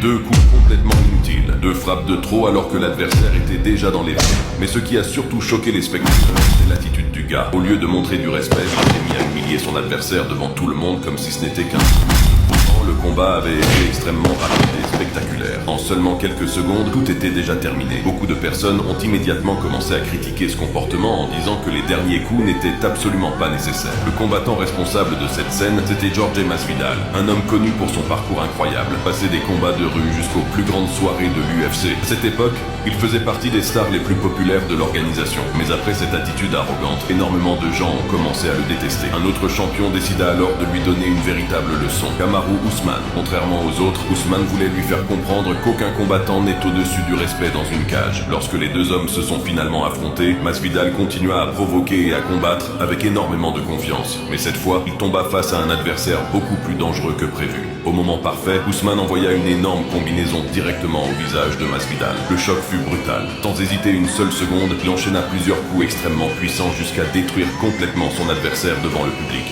2 coups complètement inutiles, 2 frappes de trop alors que l'adversaire était déjà dans les rangs. Mais ce qui a surtout choqué les spectateurs, c'est l'attitude du gars. Au lieu de montrer du respect, il s'est mis à humilier son adversaire devant tout le monde comme si ce n'était qu'un... Le combat avait été extrêmement rapide et spectaculaire. En seulement quelques secondes, tout était déjà terminé. Beaucoup de personnes ont immédiatement commencé à critiquer ce comportement en disant que les derniers coups n'étaient absolument pas nécessaires. Le combattant responsable de cette scène, c'était Jorge Masvidal, un homme connu pour son parcours incroyable, passé des combats de rue jusqu'aux plus grandes soirées de l'UFC. À cette époque, il faisait partie des stars les plus populaires de l'organisation. Mais après cette attitude arrogante, énormément de gens ont commencé à le détester. Un autre champion décida alors de lui donner une véritable leçon. Kamaru Usman. Contrairement aux autres, Usman voulait lui faire comprendre qu'aucun combattant n'est au-dessus du respect dans une cage. Lorsque les deux hommes se sont finalement affrontés, Masvidal continua à provoquer et à combattre avec énormément de confiance. Mais cette fois, il tomba face à un adversaire beaucoup plus dangereux que prévu. Au moment parfait, Usman envoya une énorme combinaison directement au visage de Masvidal. Le choc fut brutal. Sans hésiter une seule seconde, il enchaîna plusieurs coups extrêmement puissants jusqu'à détruire complètement son adversaire devant le public.